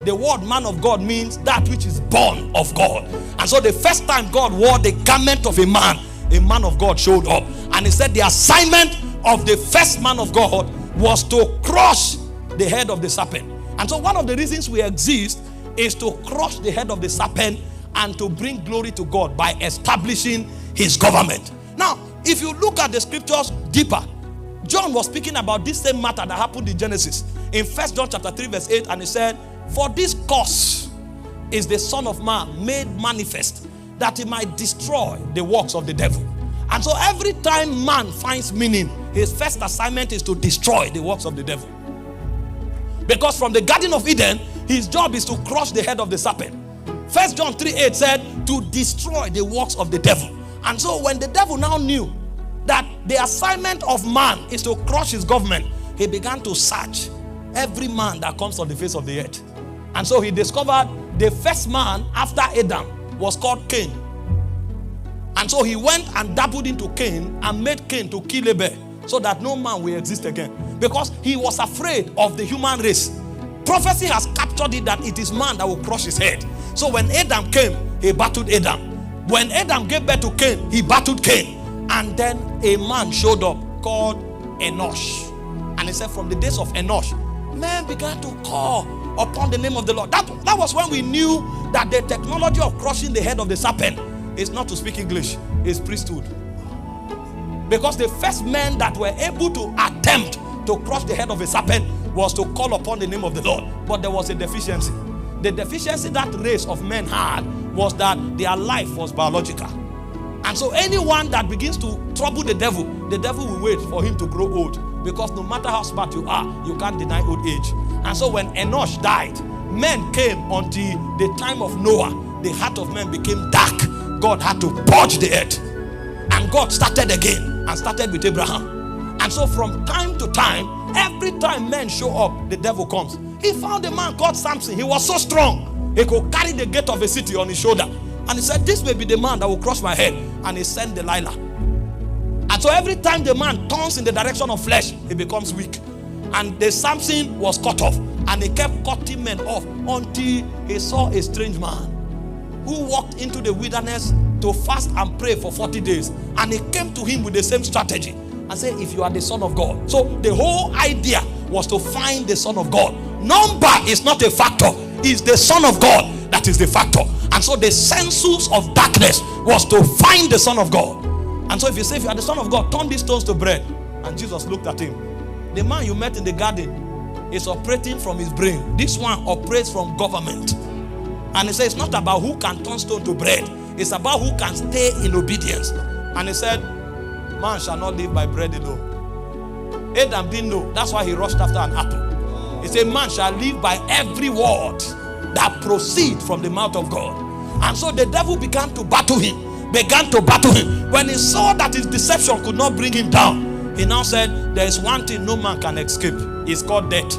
The word man of God means that which is born of God. And so the first time God wore the garment of a man of God showed up. And he said the assignment of the first man of God was to crush the head of the serpent. And so one of the reasons we exist is to crush the head of the serpent and to bring glory to God by establishing his government. Now, if you look at the scriptures deeper, John was speaking about this same matter that happened in Genesis. In 1 John chapter 3 verse 8, and he said, for this cause is the Son of Man made manifest, that he might destroy the works of the devil. And so every time man finds meaning, his first assignment is to destroy the works of the devil. Because from the Garden of Eden, his job is to crush the head of the serpent. 1 John 3:8 said, to destroy the works of the devil. And so when the devil now knew that the assignment of man is to crush his government, he began to search every man that comes on the face of the earth. And so he discovered the first man after Adam was called Cain. And so he went and dabbled into Cain and made Cain to kill Abel so that no man will exist again. Because he was afraid of the human race. Prophecy has captured it that it is man that will crush his head. So when Adam came, he battled Adam. When Adam gave birth to Cain, he battled Cain. And then a man showed up called Enosh. And he said from the days of Enosh, men began to call upon the name of the Lord. That was when we knew that the technology of crushing the head of the serpent is not to speak English, it's priesthood. Because the first men that were able to attempt to crush the head of a serpent was to call upon the name of the Lord. But there was a deficiency. The deficiency that race of men had was that their life was biological. And so anyone that begins to trouble the devil will wait for him to grow old. Because no matter how smart you are, you can't deny old age. And so when Enosh died, men came until the time of Noah. The heart of men became dark. God had to purge the earth. And God started again and started with Abraham. And so from time to time, every time men show up, the devil comes. He found a man called Samson. He was so strong. He could carry the gate of a city on his shoulder. And he said, this may be the man that will crush my head. And he sent Delilah. And so every time the man turns in the direction of flesh, he becomes weak. And the Samson was cut off. And he kept cutting men off until he saw a strange man who walked into the wilderness to fast and pray for 40 days. And he came to him with the same strategy and said, if you are the Son of God. So the whole idea was to find the Son of God. Number is not a factor. It's the Son of God that is the factor. And so the census of darkness was to find the Son of God. And so if you say, if you are the Son of God, turn these stones to bread. And Jesus looked at him. The man you met in the garden is operating from his brain. This one operates from government. And he said, it's not about who can turn stone to bread. It's about who can stay in obedience. And he said, man shall not live by bread alone. Adam didn't know. That's why he rushed after an apple. He said, man shall live by every word that proceeds from the mouth of God. And so the devil began to battle him. When he saw that his deception could not bring him down, he now said, there is one thing no man can escape. It's called death.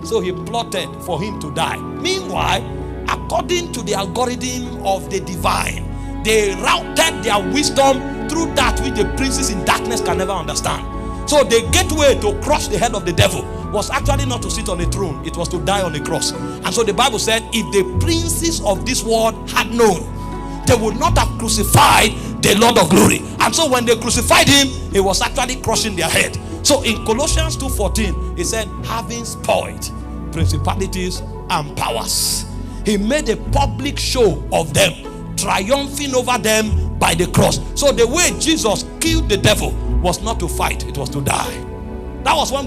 So he plotted for him to die. Meanwhile, according to the algorithm of the divine, they routed their wisdom through that which the princes in darkness can never understand. So the gateway to crush the head of the devil was actually not to sit on a throne. It was to die on the cross. And so the Bible said, if the princes of this world had known, they would not have crucified the Lord of glory. And so when they crucified him, he was actually crushing their head. So in Colossians 2:14, he said, having spoiled principalities and powers, he made a public show of them, triumphing over them by the cross. So the way Jesus killed the devil was not to fight, it was to die. That was when